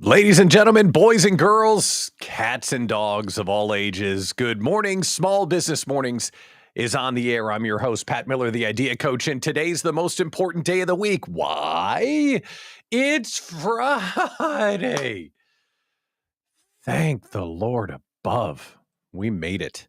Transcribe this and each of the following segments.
Ladies and gentlemen, boys and girls, cats and dogs of all ages, good morning. Small Business Mornings is on the air. I'm your host, Pat Miller, the Idea Coach, and today's the most important day of the week. Why? It's Friday. Thank the Lord above. We made it.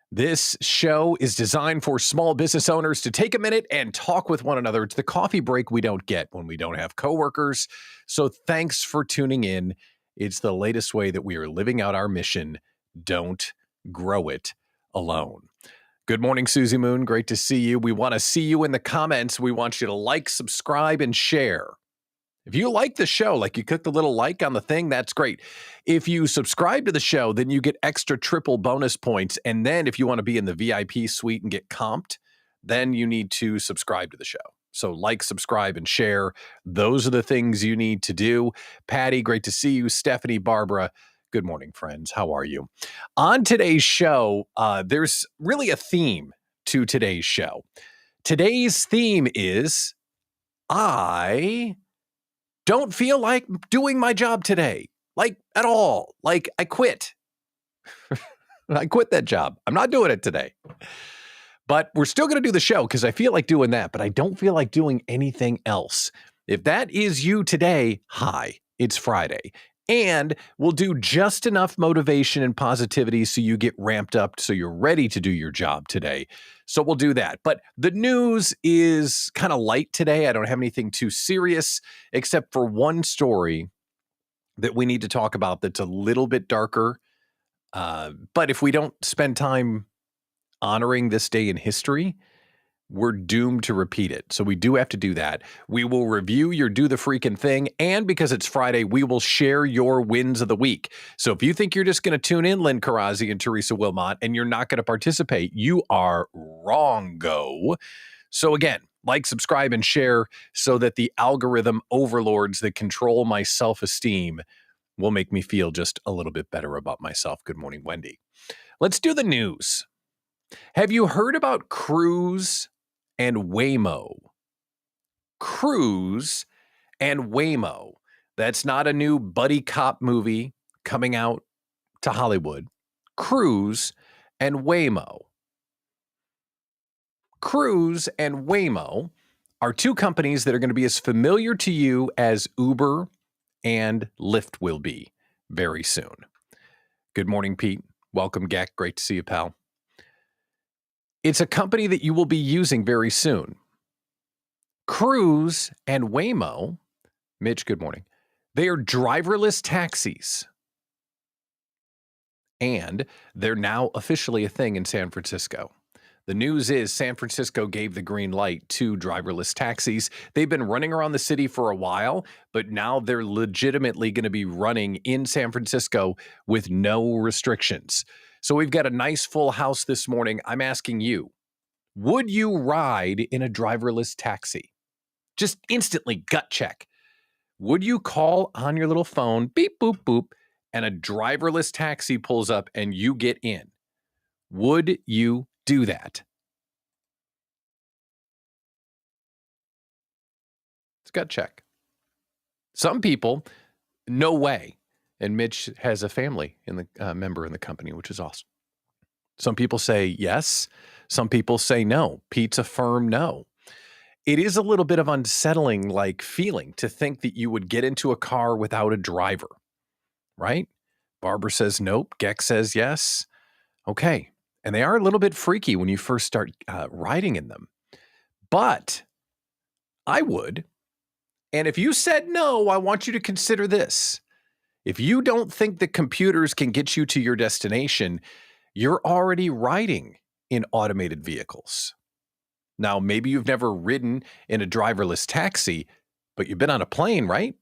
This show is designed for small business owners to take a minute and talk with one another. It's the coffee break we don't get when we don't have coworkers. So thanks for tuning in. It's the latest way that we are living out our mission. Don't grow it alone. Good morning, Susie Moon. Great to see you. We want to see you in the comments. We want you to like, subscribe, and share. If you like the show, like you click the little like on the thing, that's great. If you subscribe to the show, then you get extra triple bonus points. And then if you want to be in the VIP suite and get comped, then you need to subscribe to the show. So like, subscribe, and share. Those are the things you need to do. Patty, great to see you. Stephanie, Barbara, good morning, friends. How are you? On today's show, there's really a theme to today's show. Today's theme is I don't feel like doing my job today, like at all. Like I quit. I quit that job. I'm not doing it today. But we're still going to do the show because I feel like doing that, but I don't feel like doing anything else. If that is you today, hi, it's Friday. And we'll do just enough motivation and positivity so you get ramped up so you're ready to do your job today. So we'll do that. But the news is kind of light today. I don't have anything too serious except for one story that we need to talk about that's a little bit darker. But if we don't spend time honoring this day in history, we're doomed to repeat it. So we do have to do that. We will review your Do the Freaking Thing. And because it's Friday, we will share your wins of the week. So if you think you're just going to tune in, Lynn Karazi and Teresa Wilmot, and you're not going to participate, you are wrong-go. So again, like, subscribe, and share so that the algorithm overlords that control my self-esteem will make me feel just a little bit better about myself. Good morning, Wendy. Let's do the news. Have you heard about Cruise and Waymo? Cruise and Waymo. That's not a new buddy cop movie coming out to Hollywood. Cruise and Waymo. Cruise and Waymo are two companies that are going to be as familiar to you as Uber and Lyft will be very soon. Good morning, Pete. Welcome, Gek. Great to see you, pal. It's a company that you will be using very soon. Cruise and Waymo, Mitch, good morning. They are driverless taxis. And they're now officially a thing in San Francisco. The news is San Francisco gave the green light to driverless taxis. They've been running around the city for a while, but now they're legitimately going to be running in San Francisco with no restrictions. So we've got a nice full house this morning. I'm asking you, would you ride in a driverless taxi? Just instantly gut check. Would you call on your little phone, beep, boop, boop, and a driverless taxi pulls up and you get in? Would you do that? It's gut check. Some people, no way. And Mitch has a family in the member in the company, which is awesome. Some people say yes. Some people say no. Pete's a firm no. It is a little bit of unsettling like feeling to think that you would get into a car without a driver, right? Barbara says nope. Gek says yes. Okay. And they are a little bit freaky when you first start riding in them. But I would. And if you said no, I want you to consider this. If you don't think that computers can get you to your destination, you're already riding in automated vehicles. Now, maybe you've never ridden in a driverless taxi, but you've been on a plane, right?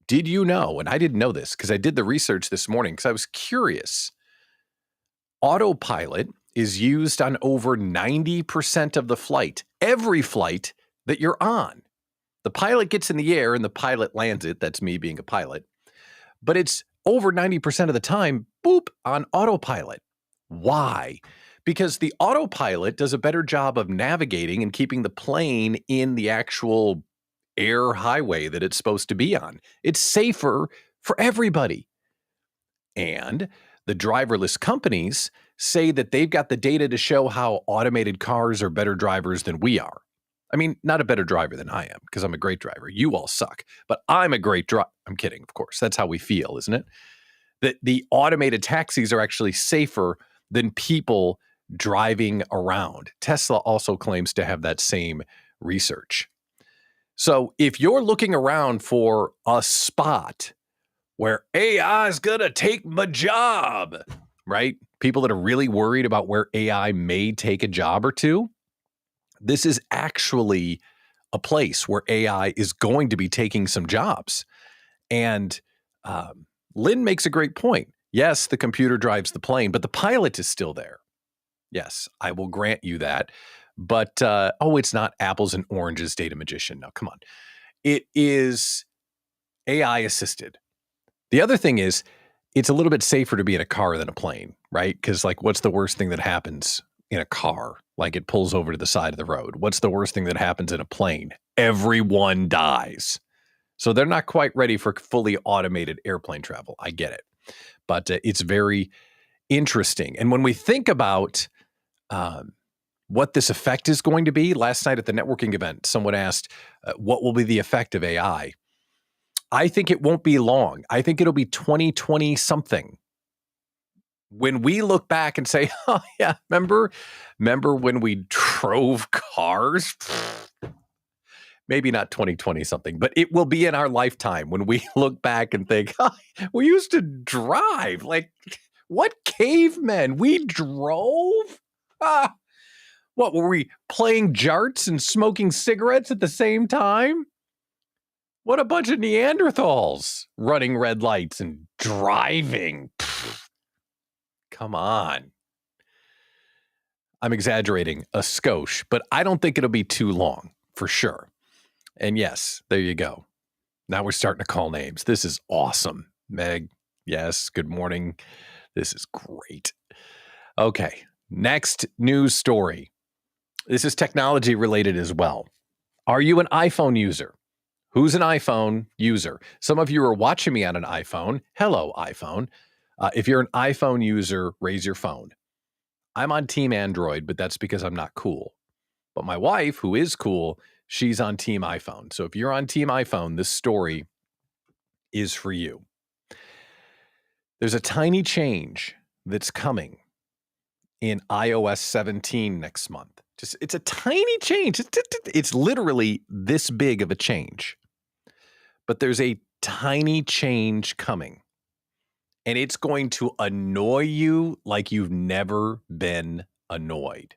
Did you know, and I didn't know this because I did the research this morning because I was curious. Autopilot is used on over 90% of the flight, every flight that you're on. The pilot gets in the air and the pilot lands it. That's me being a pilot. But it's over 90% of the time, boop, on autopilot. Why? Because the autopilot does a better job of navigating and keeping the plane in the actual air highway that it's supposed to be on. It's safer for everybody. And the driverless companies say that they've got the data to show how automated cars are better drivers than we are. I mean, not a better driver than I am, because I'm a great driver. You all suck, but I'm a great driver. I'm kidding, of course. That's how we feel, isn't it? That the automated taxis are actually safer than people driving around. Tesla also claims to have that same research. So if you're looking around for a spot where AI is going to take my job, right? People that are really worried about where AI may take a job or two, this is actually a place where AI is going to be taking some jobs. And Lynn makes a great point. Yes, the computer drives the plane, but the pilot is still there. Yes, I will grant you that. But, it's not apples and oranges, data magician. Now, come on. It is AI assisted. The other thing is, it's a little bit safer to be in a car than a plane, right? Because, like, what's the worst thing that happens in a car? Like, it pulls over to the side of the road. What's the worst thing that happens in a plane? Everyone dies. So they're not quite ready for fully automated airplane travel. I get it. But it's very interesting. And when we think about what this effect is going to be, last night at the networking event, someone asked, what will be the effect of AI? I think it won't be long. I think it'll be 2020 something. When we look back and say, oh yeah, remember when we drove cars? Maybe not 2020 something, but it will be in our lifetime when we look back and think, oh, we used to drive. Like, what cavemen? We drove? What, were we playing jarts and smoking cigarettes at the same time? What a bunch of Neanderthals running red lights and driving. Come on. I'm exaggerating a skosh, but I don't think it'll be too long for sure. And yes, there you go. Now we're starting to call names. This is awesome. Meg, yes, good morning. This is great. Okay, next news story. This is technology related as well. Are you an iPhone user? Who's an iPhone user? Some of you are watching me on an iPhone. Hello, iPhone. If you're an iPhone user, raise your phone. I'm on Team Android, but that's because I'm not cool. But my wife, who is cool, she's on Team iPhone. So if you're on Team iPhone, this story is for you. There's a tiny change that's coming in iOS 17 next month. It's a tiny change. It's literally this big of a change. But there's a tiny change coming. And it's going to annoy you like you've never been annoyed.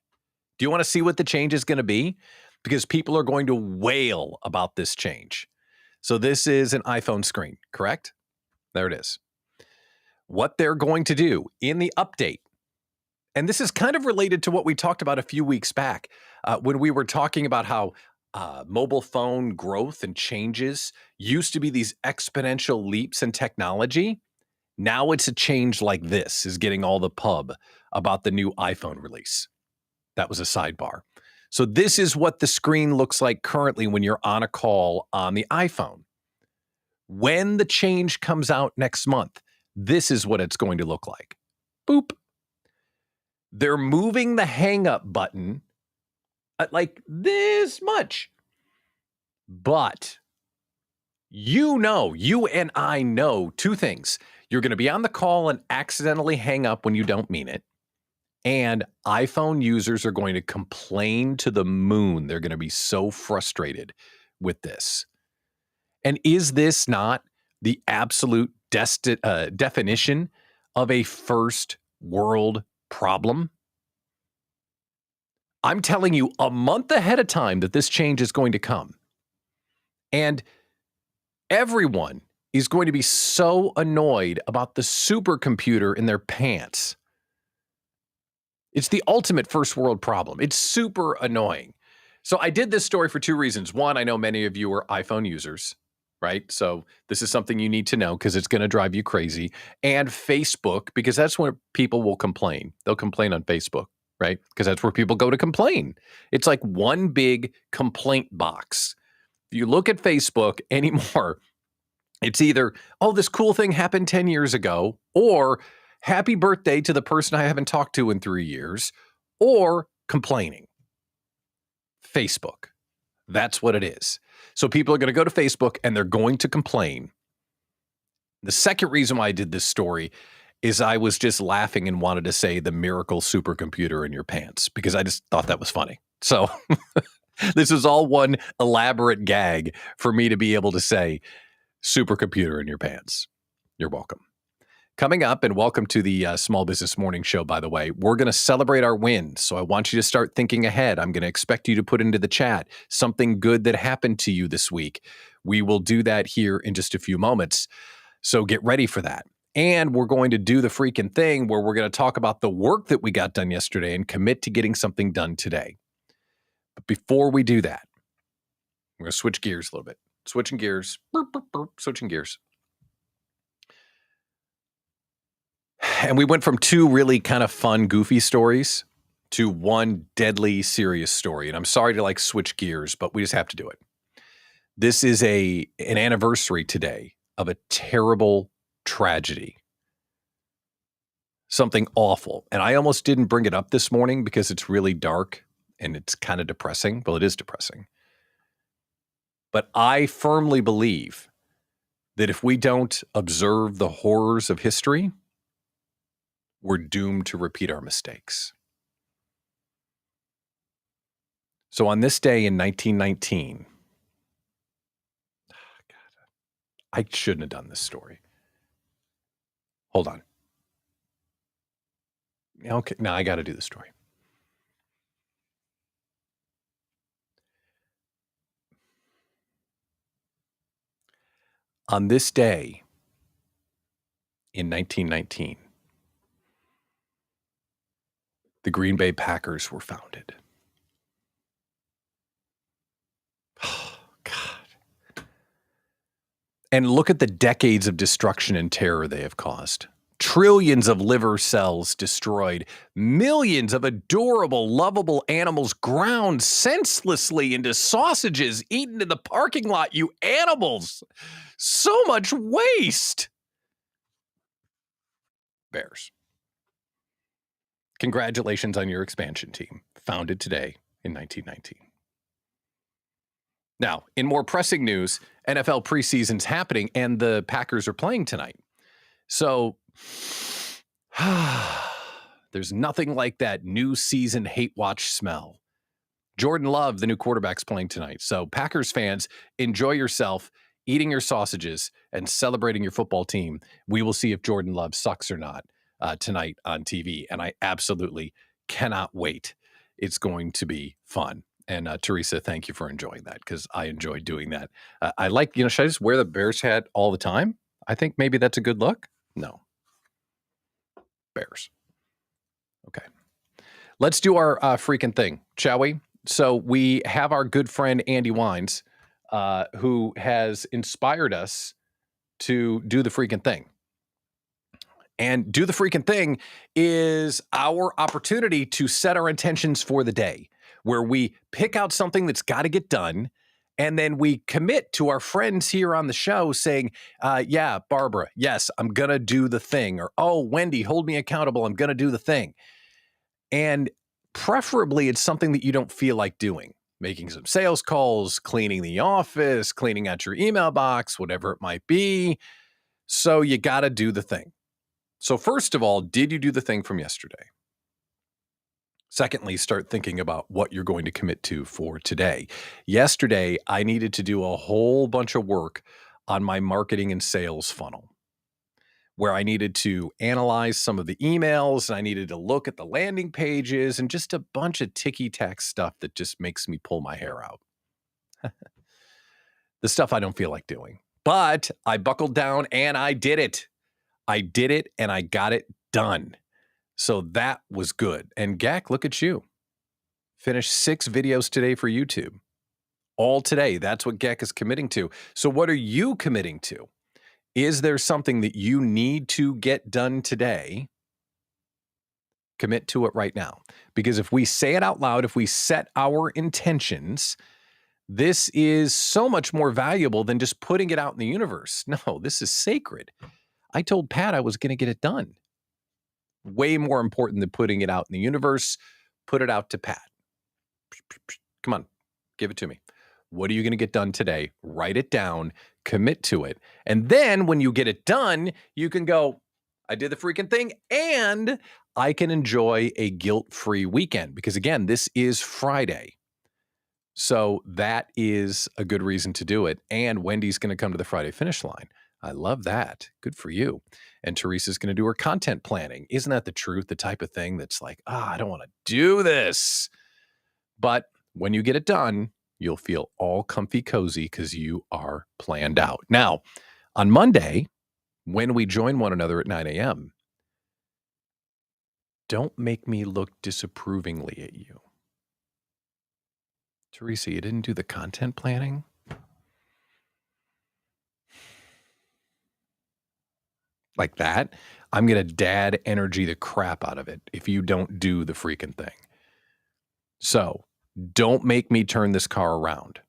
Do you want to see what the change is going to be? Because people are going to wail about this change. So this is an iPhone screen, correct? There it is. What they're going to do in the update, and this is kind of related to what we talked about a few weeks back when we were talking about how mobile phone growth and changes used to be these exponential leaps in technology. Now it's a change like this is getting all the pub about the new iPhone release. That was a sidebar. So this is what the screen looks like currently when you're on a call on the iPhone. When the change comes out next month, this is what it's going to look like. Boop. They're moving the hang up button at like this much. But you and I know two things. You're going to be on the call and accidentally hang up when you don't mean it. And iPhone users are going to complain to the moon. They're going to be so frustrated with this. And is this not the absolute definition of a first world problem? I'm telling you a month ahead of time that this change is going to come. And everyone is going to be so annoyed about the supercomputer in their pants. It's the ultimate first world problem. It's super annoying. So I did this story for two reasons. One, I know many of you are iPhone users, right? So this is something you need to know because it's going to drive you crazy. And Facebook, because that's where people will complain. They'll complain on Facebook, right? Because that's where people go to complain. It's like one big complaint box If you look at Facebook anymore, it's either, oh, this cool thing happened 10 years ago, or happy birthday to the person I haven't talked to in 3 years, or complaining. Facebook. That's what it is. So people are going to go to Facebook and they're going to complain. The second reason why I did this story is I was just laughing and wanted to say the miracle supercomputer in your pants because I just thought that was funny. So this is all one elaborate gag for me to be able to say supercomputer in your pants. You're welcome. Coming up, and welcome to the Small Business Morning Show, by the way, we're going to celebrate our wins. So I want you to start thinking ahead. I'm going to expect you to put into the chat something good that happened to you this week. We will do that here in just a few moments. So get ready for that. And we're going to do the freaking thing where we're going to talk about the work that we got done yesterday and commit to getting something done today. But before we do that, we're going to switch gears a little bit. Switching gears. Switching gears. And we went from two really kind of fun, goofy stories to one deadly serious story. And I'm sorry to switch gears, but we just have to do it. This is an anniversary today of a terrible tragedy. Something awful. And I almost didn't bring it up this morning because it's really dark and it's kind of depressing. Well, it is depressing. But I firmly believe that if we don't observe the horrors of history, we're doomed to repeat our mistakes. So on this day in 1919, I shouldn't have done this story. Hold on. Okay, now I got to do the story. On this day in 1919, the Green Bay Packers were founded. Oh, God. And look at the decades of destruction and terror they have caused. Trillions of liver cells destroyed. Millions of adorable, lovable animals ground senselessly into sausages eaten in the parking lot, you animals. So much waste. Bears. Congratulations on your expansion team, founded today in 1919. Now, in more pressing news, NFL preseason's happening and the Packers are playing tonight. So there's nothing like that new season hate watch smell. Jordan Love, the new quarterback's playing tonight. So Packers fans, enjoy yourself eating your sausages and celebrating your football team. We will see if Jordan Love sucks or not tonight on TV. And I absolutely cannot wait. It's going to be fun. And Teresa, thank you for enjoying that because I enjoy doing that. I like, should I just wear the Bears hat all the time? I think maybe that's a good look. No. Bears. Okay. Let's do our freaking thing, shall we? So we have our good friend Andy Wines, who has inspired us to do the freaking thing. And do the freaking thing is our opportunity to set our intentions for the day, where we pick out something that's got to get done. And then we commit to our friends here on the show saying, yeah, Barbara, yes, I'm going to do the thing. Or, oh, Wendy, hold me accountable. I'm going to do the thing. And preferably it's something that you don't feel like doing. Making some sales calls, cleaning the office, cleaning out your email box, whatever it might be. So you got to do the thing. So first of all, did you do the thing from yesterday? Secondly, start thinking about what you're going to commit to for today. Yesterday, I needed to do a whole bunch of work on my marketing and sales funnel, where I needed to analyze some of the emails and I needed to look at the landing pages and just a bunch of ticky-tack stuff that just makes me pull my hair out. The stuff I don't feel like doing. But I buckled down and I did it. I did it and I got it done. So that was good. And Gak, look at you. Finished 6 videos today for YouTube. All today. That's what Gak is committing to. So what are you committing to? Is there something that you need to get done today? Commit to it right now. Because if we say it out loud, if we set our intentions, This is so much more valuable than just putting it out in the universe. No, this is sacred. I told Pat I was going to get it done. Way more important than putting it out in the universe. Put it out to Pat. Come on, give it to me. What are you going to get done today? Write it down, commit to it. And then when you get it done, you can go, I did the freaking thing, and I can enjoy a guilt-free weekend. Because again, this is Friday. So that is a good reason to do it. And Wendy's going to come to the Friday finish line. I love that. Good for you. And Teresa's going to do her content planning. Isn't that the truth? The type of thing that's like, I don't want to do this. But when you get it done, you'll feel all comfy cozy because you are planned out. Now, on Monday, when we join one another at 9 a.m., don't make me look disapprovingly at you. Teresa, you didn't do the content planning? Like that? I'm going to dad energy the crap out of it if you don't do the freaking thing. So don't make me turn this car around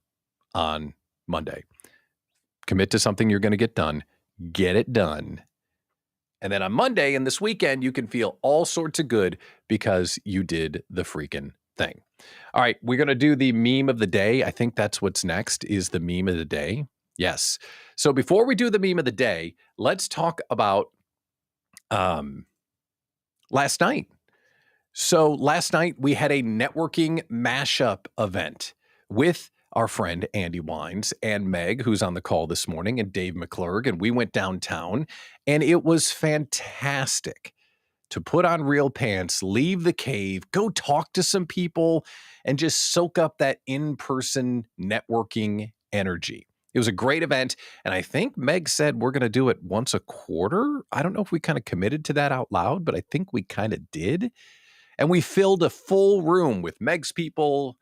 on Monday. Commit to something you're going to get done. Get it done. And then on Monday and this weekend, you can feel all sorts of good because you did the freaking thing. All right, we're going to do the meme of the day. I think that's what's next is the meme of the day. Yes. So before we do the meme of the day, let's talk about last night. So last night we had a networking mashup event with our friend Andy Wines and Meg, who's on the call this morning, and Dave McClurg, and we went downtown, and it was fantastic to put on real pants, leave the cave, go talk to some people, and just soak up that in-person networking energy. It was a great event, and I think Meg said we're going to do it once a quarter. I don't know if we kind of committed to that out loud, but I think we kind of did. And we filled a full room with Meg's peoples,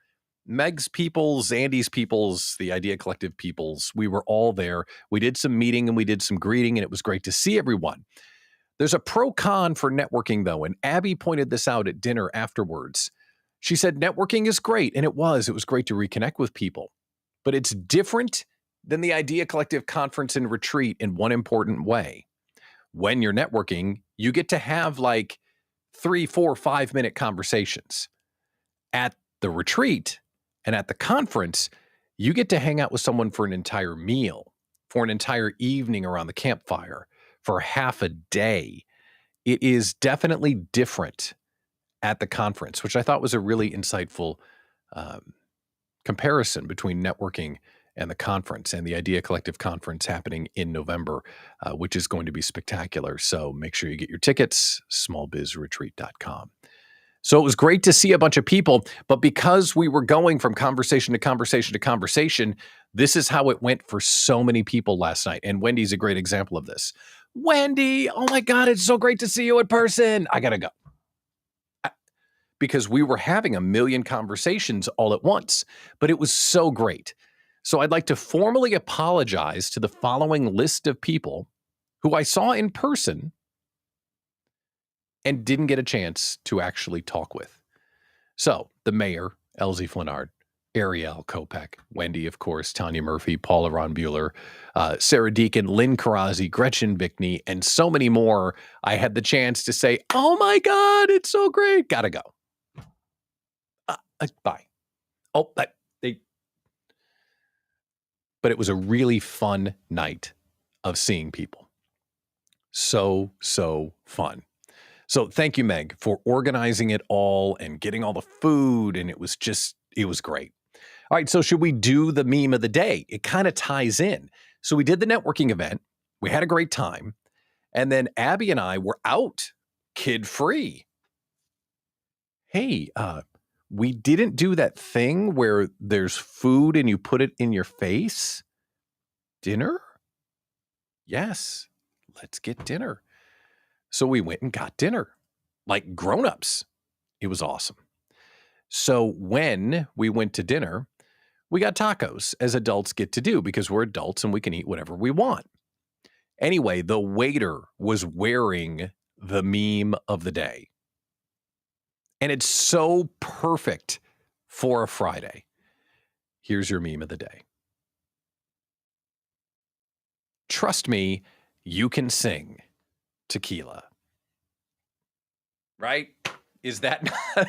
Andy's peoples, the Idea Collective peoples. We were all there. We did some meeting and we did some greeting, and it was great to see everyone. There's a pro-con for networking, though, and Abby pointed this out at dinner afterwards. She said networking is great, and it was great to reconnect with people. But it's different than the Idea Collective conference and retreat in one important way. When you're networking, you get to have like 3, 4, 5-minute conversations. At the retreat and at the conference, you get to hang out with someone for an entire meal, for an entire evening around the campfire, for half a day. It is definitely different at the conference, which I thought was a really insightful comparison between networking and the conference, and the Idea Collective conference happening in November, which is going to be spectacular. So make sure you get your tickets, smallbizretreat.com. So it was great to see a bunch of people, but because we were going from conversation to conversation to conversation, this is how it went for so many people last night. And Wendy's a great example of this. Wendy, oh my God, it's so great to see you in person. I got to go. Because we were having a million conversations all at once, but it was so great. So I'd like to formally apologize to the following list of people who I saw in person and didn't get a chance to actually talk with. So the mayor, Elsie Flinard, Ariel Kopek, Wendy, of course, Tanya Murphy, Paula Ron Bueller, Sarah Deacon, Lynn Karazi, Gretchen Bickney, and so many more. I had the chance to say, oh my God, it's so great. Gotta go. Bye. Oh, but it was a really fun night of seeing people. So fun. So thank you, Meg, for organizing it all and getting all the food. And it was great. All right. So should we do the meme of the day? It kind of ties in. So we did the networking event. We had a great time. And then Abby and I were out kid-free. Hey, we didn't do that thing where there's food and you put it in your face. Dinner? Yes, let's get dinner. So we went and got dinner like grown-ups. It was awesome. So when we went to dinner, we got tacos as adults get to do because we're adults and we can eat whatever we want. Anyway, the waiter was wearing the meme of the day. And it's so perfect for a Friday. Here's your meme of the day. Trust me, you can sing tequila. Right? Is that not,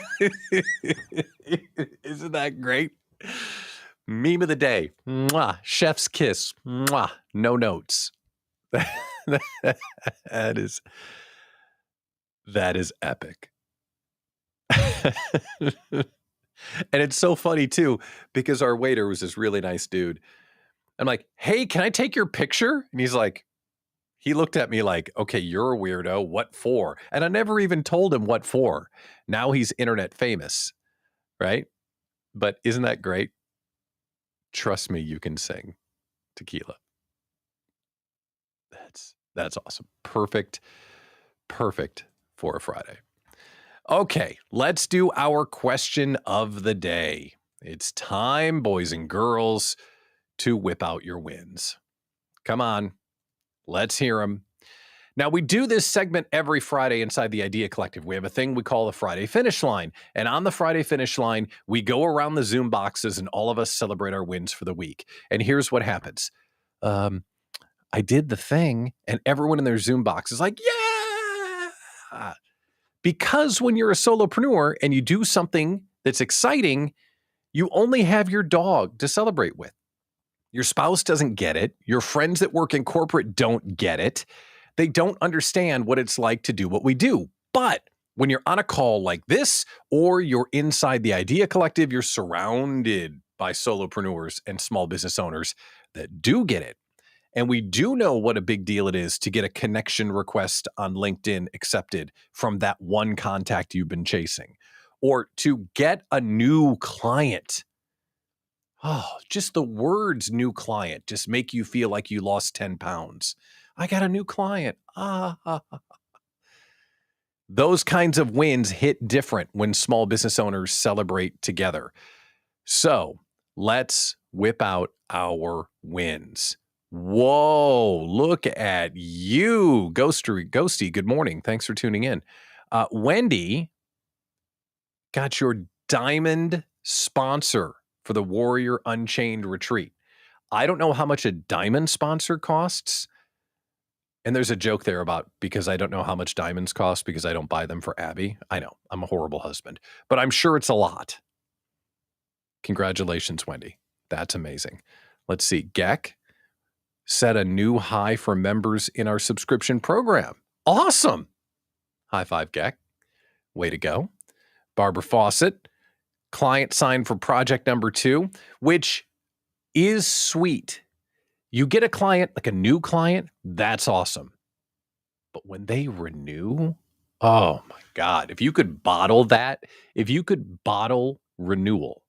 isn't that great? Meme of the day. Mwah. Chef's kiss. Mwah. No notes. that is epic. And it's so funny too, because our waiter was this really nice dude. I'm like, hey, can I take your picture? And he's like, he looked at me like, okay, you're a weirdo. What for? And I never even told him what for. Now he's internet famous, right? But isn't that great? Trust me, you can sing tequila. That's awesome. Perfect for a Friday. Okay, let's do our question of the day. It's time, boys and girls, to whip out your wins. Come on, let's hear them. Now, we do this segment every Friday inside the Idea Collective. We have a thing we call the Friday Finish Line. And on the Friday Finish Line, we go around the Zoom boxes and all of us celebrate our wins for the week. And here's what happens. I did the thing, and everyone in their Zoom box is like, yeah! Because when you're a solopreneur and you do something that's exciting, you only have your dog to celebrate with. Your spouse doesn't get it. Your friends that work in corporate don't get it. They don't understand what it's like to do what we do. But when you're on a call like this, or you're inside the Idea Collective, you're surrounded by solopreneurs and small business owners that do get it. And we do know what a big deal it is to get a connection request on LinkedIn accepted from that one contact you've been chasing, or to get a new client. Oh, just the words new client just make you feel like you lost 10 pounds. I got a new client. Those kinds of wins hit different when small business owners celebrate together. So let's whip out our wins. Whoa, look at you. Ghosty, good morning. Thanks for tuning in. Wendy got your diamond sponsor for the Warrior Unchained retreat. I don't know how much a diamond sponsor costs. And there's a joke there about because I don't know how much diamonds cost because I don't buy them for Abby. I know, I'm a horrible husband, but I'm sure it's a lot. Congratulations, Wendy. That's amazing. Let's see. Geck set a new high for members in our subscription program. Awesome. High five, Geck. Way to go. Barbara Fawcett, client signed for project number 2, which is sweet. You get a client, like a new client, that's awesome. But when they renew, oh my God, if you could bottle that, if you could bottle renewal,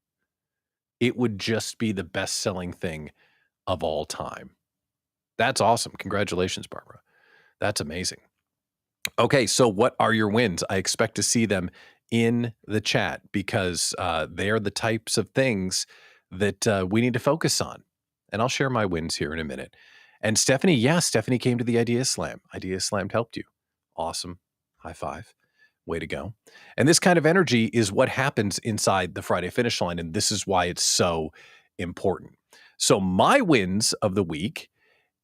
it would just be the best-selling thing of all time. That's awesome. Congratulations, Barbara. That's amazing. Okay, so what are your wins? I expect to see them in the chat because they are the types of things that we need to focus on. And I'll share my wins here in a minute. And Stephanie, Stephanie came to the Idea Slam. Idea Slam helped you. Awesome. High five. Way to go. And this kind of energy is what happens inside the Friday Finish Line. And this is why it's so important. So my wins of the week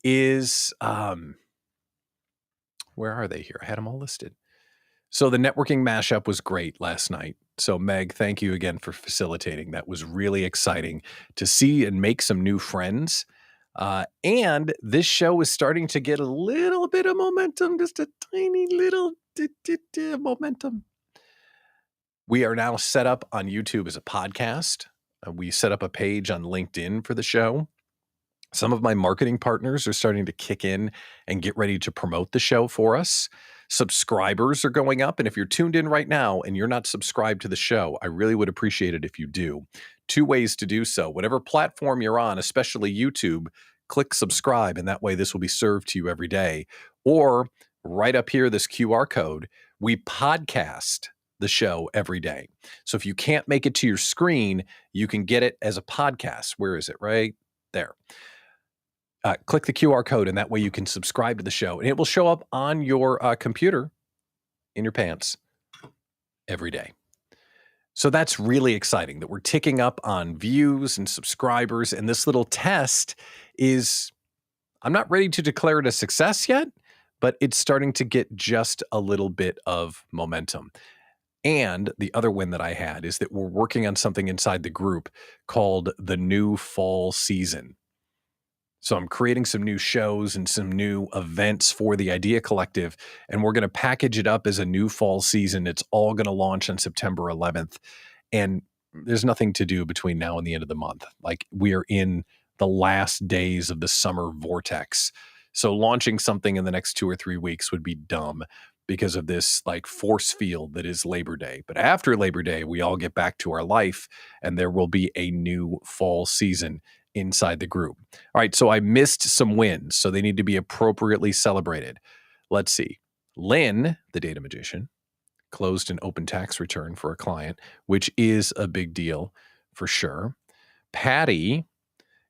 is, where are they here? I had them all listed. So the networking mashup was great last night. So Meg, thank you again for facilitating. That was really exciting to see and make some new friends. And this show is starting to get a little bit of momentum, just a tiny little momentum. We are now set up on YouTube as a podcast. We set up a page on LinkedIn for the show. Some of my marketing partners are starting to kick in and get ready to promote the show for us. Subscribers are going up. And if you're tuned in right now and you're not subscribed to the show, I really would appreciate it if you do. 2 ways to do so. Whatever platform you're on, especially YouTube, click subscribe. And that way this will be served to you every day. Or right up here, this QR code, we podcast the show every day. So if you can't make it to your screen, you can get it as a podcast. Where is it? Right there. Click the QR code, and that way you can subscribe to the show. And it will show up on your computer in your pants every day. So that's really exciting that we're ticking up on views and subscribers. And this little test is, I'm not ready to declare it a success yet, but it's starting to get just a little bit of momentum. And the other win that I had is that we're working on something inside the group called the new fall season. So I'm creating some new shows and some new events for the Idea Collective, and we're going to package it up as a new fall season. It's all going to launch on September 11th. And there's nothing to do between now and the end of the month. Like, we are in the last days of the summer vortex. So launching something in the next 2 or 3 weeks would be dumb because of this like force field that is Labor Day. But after Labor Day, we all get back to our life and there will be a new fall season inside the group. All right, so I missed some wins, so they need to be appropriately celebrated. Let's see. Lynn, the data magician, closed an open tax return for a client, which is a big deal for sure. Patty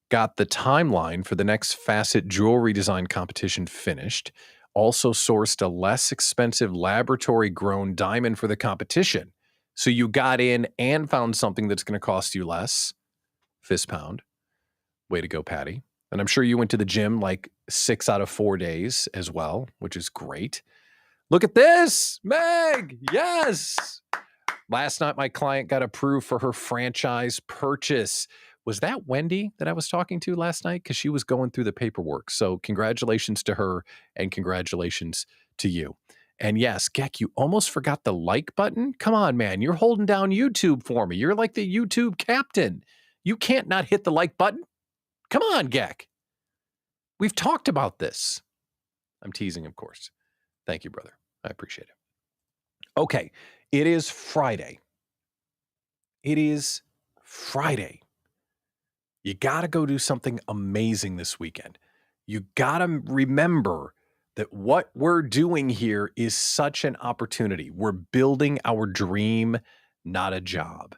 got the timeline for the next facet jewelry design competition finished. Also sourced a less expensive laboratory-grown diamond for the competition. So you got in and found something that's going to cost you less. Fist pound. Way to go, Patty. And I'm sure you went to the gym like 6 out of 4 days as well, which is great. Look at this, Meg. Yes. Last night, my client got approved for her franchise purchase. Was that Wendy that I was talking to last night? Because she was going through the paperwork. So congratulations to her and congratulations to you. And yes, Geck, you almost forgot the like button. Come on, man. You're holding down YouTube for me. You're like the YouTube captain. You can't not hit the like button. Come on, Geck. We've talked about this. I'm teasing, of course. Thank you, brother. I appreciate it. Okay, it is Friday. It is Friday. You got to go do something amazing this weekend. You got to remember that what we're doing here is such an opportunity. We're building our dream, not a job.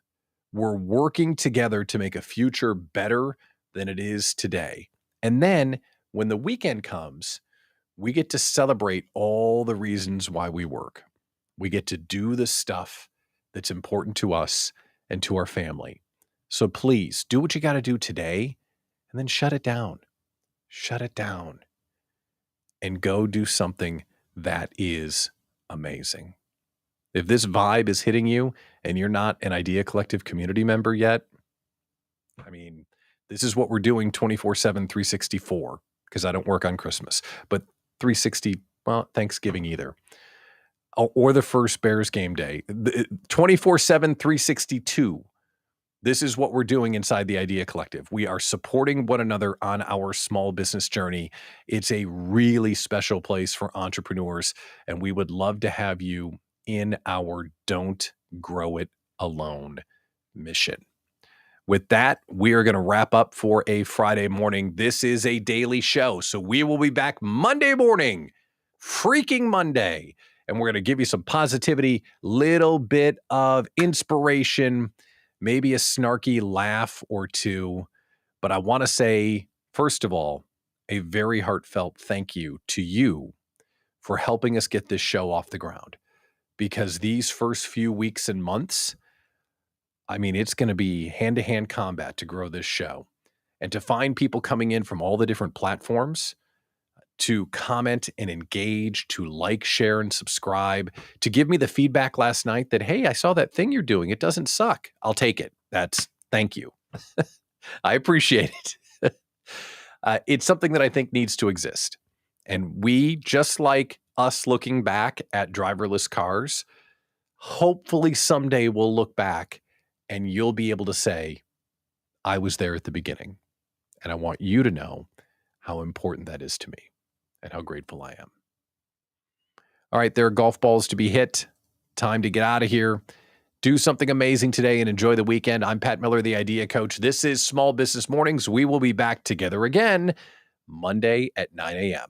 We're working together to make a future better than it is today. And then when the weekend comes, we get to celebrate all the reasons why we work. We get to do the stuff that's important to us and to our family. So please do what you got to do today and then shut it down. Shut it down and go do something that is amazing. If this vibe is hitting you and you're not an Idea Collective community member yet, I mean, this is what we're doing 24/7, 364, because I don't work on Christmas, but 360, well, Thanksgiving either, or the first Bears game day, 24/7, 362. This is what we're doing inside the Idea Collective. We are supporting one another on our small business journey. It's a really special place for entrepreneurs, and we would love to have you in our Don't Grow It Alone mission. With that, we are going to wrap up for a Friday morning. This is a daily show, so we will be back Monday morning, freaking Monday, and we're going to give you some positivity, little bit of inspiration, maybe a snarky laugh or two. But I want to say, first of all, a very heartfelt thank you to you for helping us get this show off the ground, because these first few weeks and months, I mean, it's going to be hand-to-hand combat to grow this show and to find people coming in from all the different platforms to comment and engage, to like, share, and subscribe, to give me the feedback last night that, hey, I saw that thing you're doing. It doesn't suck. I'll take it. Thank you. I appreciate it. It's something that I think needs to exist. And we, just like us looking back at driverless cars, hopefully someday we'll look back and you'll be able to say, I was there at the beginning. And I want you to know how important that is to me and how grateful I am. All right, there are golf balls to be hit. Time to get out of here. Do something amazing today and enjoy the weekend. I'm Pat Miller, the Idea Coach. This is Small Business Mornings. We will be back together again Monday at 9 a.m.